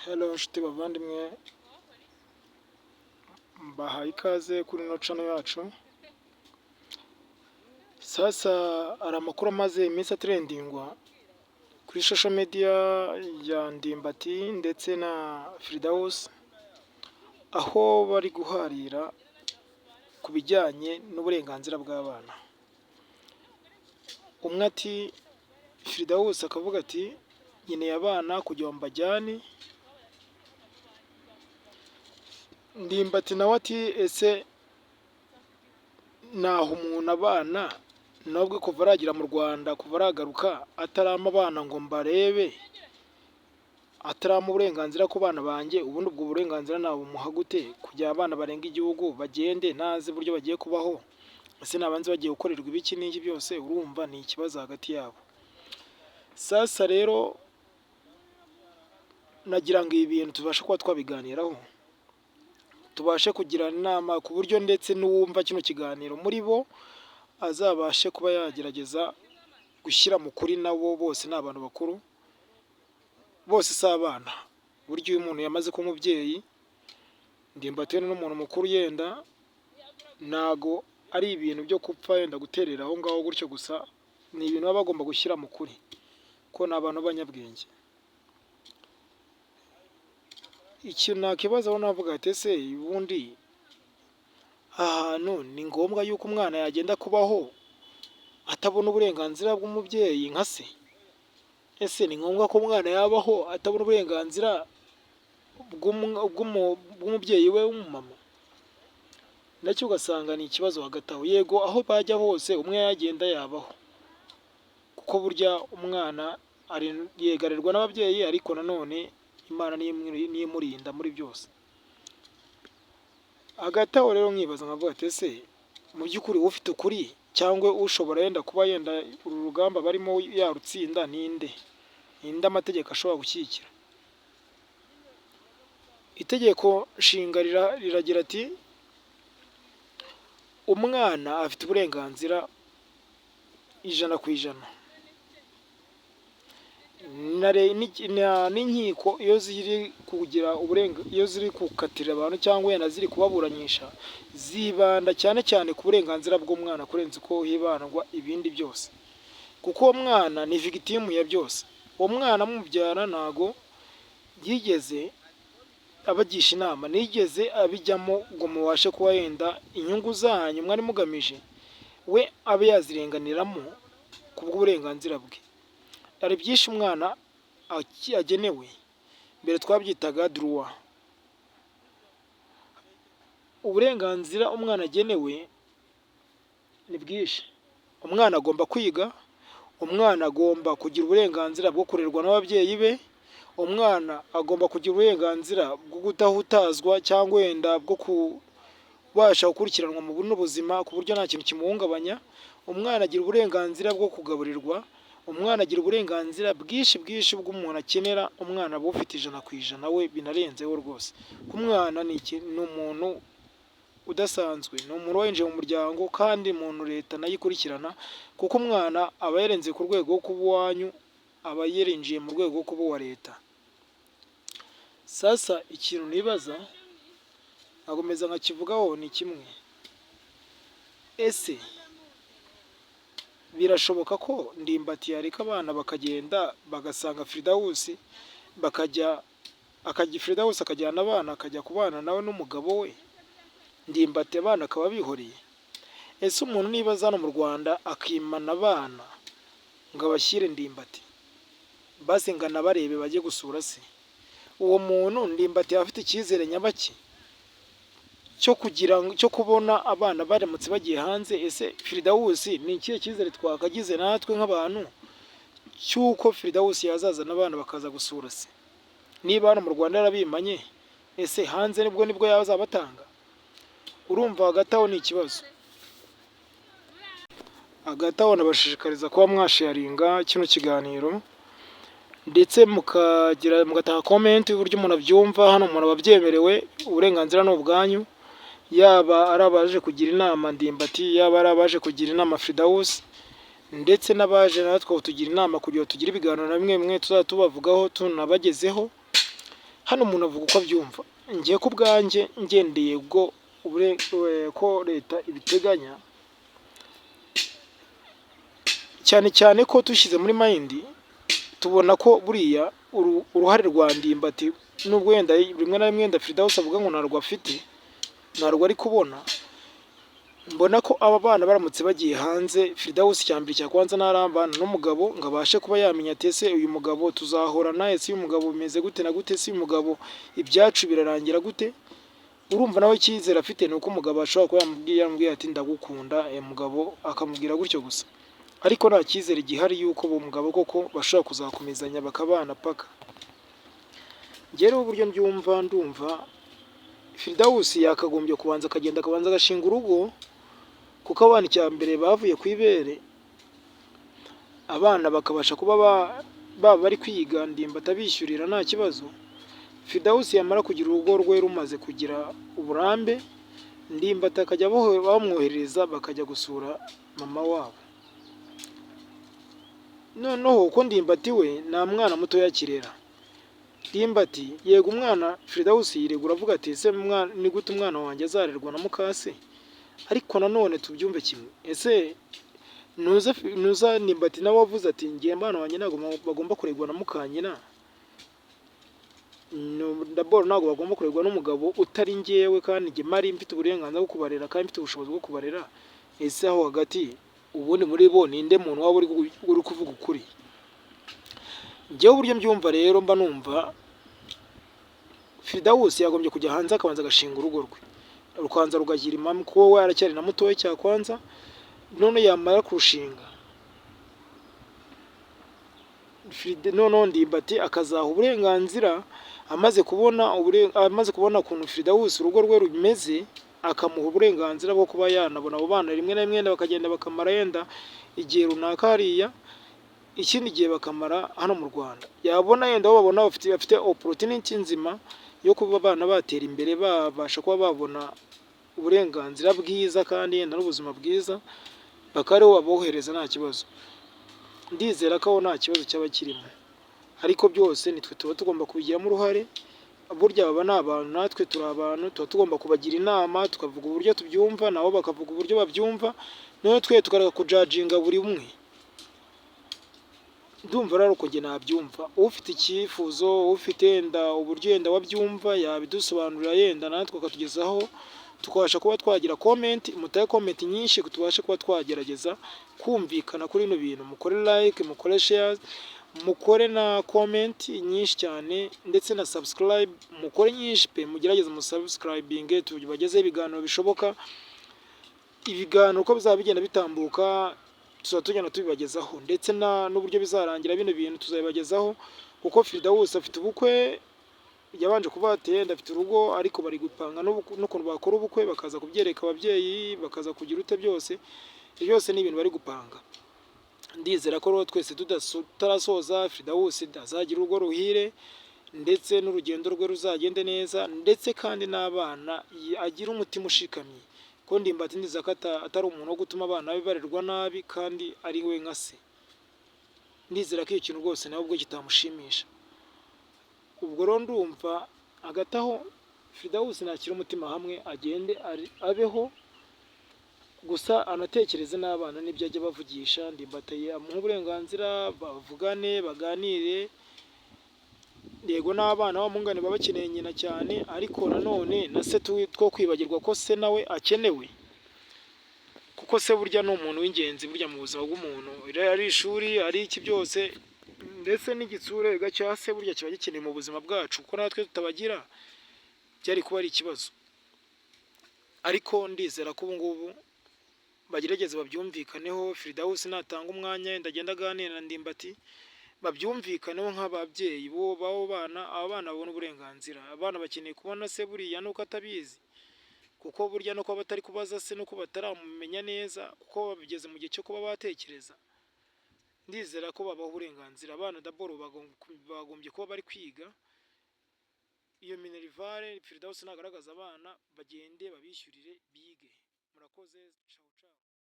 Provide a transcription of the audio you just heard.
Hello nshuti bavandimwe, mbahaye ikaze kuri ino channel yacu. Sasa hari amakuru amaze iminsi atrendingwa kuri social media ya Ndimbati ndetse na Firdaus, aho bari guharira ku bijyanye n'uburenganzira bw'abana. Umwe ati, Firdaus akavuga ati nkeneye abana kugira ngo mbajyane. Ndimbati nawe ati ese naho umuntu abana nubwo kuva aragira mu Rwanda, kuva aragaruka atarama abana ngo mbarebe, atarama uburenganzira ku bana banjye, ubundi ubwo burenganzira nabumuha gute kugira abana barenga igihugu bagende ntazi uburyo bagiye kubaho? Ese nabanze bagiye gukorerwa ibiki n'iki byose? Urumva ni ikibazo hagati yabo. Sasa rero nagira ngo ibi bintu tubashe kuba twabiganiraho, tubashe kugira inama ku buryo ndetse n'uwumva kino kiganiro muri bo azabashe kuba yagerageza gushyira mu kuri. Nabo bose ni abantu bakuru, bose si abana. Burya uyu muntu yamaze kuba umubyeyi, Ndimbati n'umuntu mukuru, yenda ntago ari ibintu byo kupfa yenda guterera aho ngaho gutyo gusa, ni ibintu baba bagomba gushyira mu kuri ko ni abantu b'abanyabwenge. Ikintu nakibazaho navuga ati ese ubundi ahantu ni ngombwa yuko umwana yagenda kubaho atabona uburenganzira bw'umubyeyi nka se? Ese ni ngombwa ko umwana yabaho atabona uburenganzira bw'umubyeyi we w'umumama? Nacyo ugasanga ni ikibazo hagati aho. Yego aho bajya hose umwe yagenda yabaho, kuko burya umwana yegarirwa n'ababyeyi, ariko nanone Imana niyo imurinda muri byose. Hagati aho rero nkibaza nkavuga ati ese mu by'ukuri ufite ukuri cyangwa ushobora yenda kuba yenda uru rugamba barimo yarutsinda ninde amategeko ashobora gushyigikira? Itegeko nshinga riragira ati umwana afite uburenganzira 100%. N'inkiko iyo ziri gukatira abantu cyangwa yenda ziri kubaburanisha, zibanda cyane cyane ku burenganzira bw'umwana kurenza uko hibandwa ibindi byose, kuko uwo mwana ni victime ya byose. Uwo mwana mubyara ntago yigeze abagisha inama, nigeze abijyamo ngo mubashe kuba yenda inyungu zanyu mwari mugamije we abe yazirenganiramo ku bw'uburenganzira bwe. Hari byinshi umwana agenewe, mbere twabyitaga droit. Uburenganzira umwana agenewe ni bwinshi. Umwana agomba kwiga, umwana agomba kugira uburenganzira bwo kurerwa n'ababyeyi be, umwana agomba kugira uburenganzira bwo kudahutazwa cyangwa wenda bwo kubasha gukurikiranwa mu buzima ku buryo nta kintu kimuhungabanya. Umwana agira uburenganzira bwo kugaburirwa, umwana agira uburenganzira bwinshi bw'umuntu akenera. Umwana aba ufite 100% we binarenzeho rwose. Umwana ni umuntu udasanzwe, ni umuntu winjiye mu muryango, kandi umuntu leta nayo ikurikirana, kuko umwana aba yarenze ku rwego rwo kuba uwanyu, aba yarinjiye mu rwego rwo kuba uwa leta. Sasa ikintu nibaza nagomeza nkakivugaho ni kimwe, ese birashoboka ko Ndimbati yareka abana bakagenda bagasanga Firdaus, Firdaus akajyana abana akajya kubana nawe n'umugabo we, Ndimbati abana akaba bihoreye? Ese umuntu niba azana mu Rwanda akimana abana ngo abashyire Ndimbati, basi ngana barebe bajye gusura se, uwo muntu Ndimbati yaba afite icyizere nyabaki cyo kubona abana baramutse bagiye hanze? Ese Firdaus ni ikihe cyizere twakagize natwe nk'abantu cy'uko Firdaus yazazana abana bakaza gusura se? Niba hano mu Rwanda yarabimanye, ese hanze nibwo yazabatanga? Urumva hagati aho ni ikibazo. Hagati aho nabashishikariza kuba mwasharinga kino kiganiro, ndetse mugatanga comment y'uburyo umuntu abyumva. Hano umuntu ababyemerewe, uburenganzira ni ubwanyu, yaba ari abaje kugira inama Ndimbati, yaba ari abaje kugira inama Firdaus, ndetse n'abaje natwe tugira inama kugira ngo tugire ibiganiro na bimwe tuzatubavugaho tunabagezeho. hano umuntu avuga uko abyumva. Ngiye ku bwanjye ngendeye ubwo ko leta ibiteganya, cyane cyane ko dushyize muri mayindi tubona ko buriya uruhare rwa Ndimbati, nubwo wenda rimwe na rimwe wenda Firdaus avuga ngo ntarwo afite, ntarwo ari kubona, mbona ko aba bana baramutse bagiye hanze, Firdaus cyambere cyakwanza narambana n'umugabo ngo abashe kuba yamenya ati ese uyu mugabo tuzahorana, ese uyu mugabo bimeze gute na gute, ese uyu mugabo ibyacu birarangira gute. Urumva nawe icyizere afite ni uko umugabo ashobora kuba yamubwiye ati ndagukunda, mugabo akamubwira gutyo gusa, ariko nta cyizere gihari yuko uwo mugabo koko bashobora kuzakomezanya bakabana paka. Njye rero uburyo ndumva Firdaus yakagombye kubanza akagenda akabanza agashinga urugo, kuko abana icya mbere bavuye ku ibere, abana bakabasha kuba baba bari kwiga, Ndimbati abishyurira nta kibazo. Firdaus yamara kugira urugo rwe rumaze kugira uburambe, Ndimbati akajya bamwohereza bakajya gusura mama wabo. Noneho uko Ndimbati we nta mwana muto yakirera, Ndimbati yego umwana Firdaus yiregura avuga ati ese ni gute umwana wanjye azarerwa na mukase, ariko nanone tubyumve kimwe, ese nuza Ndimbati nawe wavuze ati ngiye abana wanjye ntabwo bagomba kuregwa na mukanyina, ndabona ntabwo bagomba kuregwa n'umugabo utari njyewe, kandi njye mari mfite uburenganzira bwo kubarera kandi mfite ubushobozi bwo kubarera. Ese aho hagati ubundi muri bo ninde muntu waba uri kuvuga ukuri? Njyewe uburyo mbyumva rero mba numva Firdaus yagombye kujya hanze akabanza agashinga urugo rwe, rukanza rugagira impamvu, kuko we aracyari na mutoya cyakwanza, none yamara kurushinga noneho Ndimbati akazaha uburenganzira, amaze kubona ukuntu Firdaus urugo rwe rumeze, akamuha uburenganzira bwo kuba yanabona abo bana rimwe na rimwe bakagenda bakamara yenda igihe runaka hariya, ikindi gihe bakamara hano mu Rwanda. Yabona yenda aho babona bafite opportunity nzima yo kuba abana batera imbere, babasha kuba babona uburenganzira bwiza kandi yenda n'ubuzima bwiza, bakariho babohereza nta kibazo. Ndizera ko nta kibazo cyaba kirimo, ariko byose nitwe tuba tugomba kubigiramo uruhare. Burya baba ni abantu, natwe turi abantu, tuba tugomba kubagira inama, tukavuga uburyo tubyumva, nabo bakavuga uburyo babyumva, noneho twe tukareka kujajinga buri umwe. Ndumva rero uko njye nabyumva, ufite icyifuzo, ufite yenda uburyo yenda wabyumva yabidusobanurira, yenda natwe akatugezaho, tukabasha kuba twagira comment, mutaye comment nyinshi tubashe kuba twagerageza kumvikana kuri bino bintu. Mukore like, mukore share, mukore na comment nyinshi cyane, ndetse na subscribe mukore nyinshi pe, mugerageze mu subscribing, tubagezeho ibiganiro bishoboka. Ibiganiro uko bizaba bigenda bitambuka tuzatugenda tubibagezaho, ndetse n'uburyo bizarangira bino bintu tuzabibagezaho, kuko Firdaus afite ubukwe, yabanje kuba atenda afite urugo, ariko bari gupanga n'ukuntu bakora ubukwe, bakaza kubyereka ababyeyi, bakaza kugira ute, byose byose ni ibintu bari gupanga. Ndizera ko rero twese tutarasoza Firdaus azagira urugo ruhire, ndetse n'urugendo rwe ruzagende neza, ndetse kandi n'abana agira umutima ushikamye, ko Ndimbati ndiza ko atari umuntu wo gutuma abana be barerwa nabi kandi ari we nka se. Ndizera ko ikintu rwose nawe ubwo kitamushimisha. Ubwo rero ndumva hagati aho Firdaus nakira umutima hamwe, agende abeho, gusa anatekereze n'abana n'ibyo ajya bavugisha. Ndimbati amuha uburenganzira, bavugane baganire, yego n'abana bamungane baba bakeneye nyina cyane, ariko nanone na se two kwibagirwa ko se nawe akenewe, kuko se burya ni umuntu w'ingenzi burya mu buzima bw'umuntu, ari ishuri ari iki byose, ndetse n'igitsure cya se burya kiba gikeneye mu buzima bwacu, kuko natwe tutabagira byari kuba ari ikibazo. Ariko ndizera ko ubu ngubu bagerageza babyumvikaneho. Firdaus natanga umwanya ndagenda aganira na Ndimbati, babyumvikaneho nk'ababyeyi b'abo bana. Aba bana babona uburenganzira, abana bakeneye kubona se buriya nuko atabizi, kuko burya no kuba batari kubaza se nuko bataramumenya neza, kuko babigeze mu gihe cyo kuba batekereza. Ndizera ko babaha uburenganzira. Abana d'abord bagombye kuba bari kwiga iyo minerivare. Firdaus nagaragaza abana bagende babishyurire bige. Murakoze.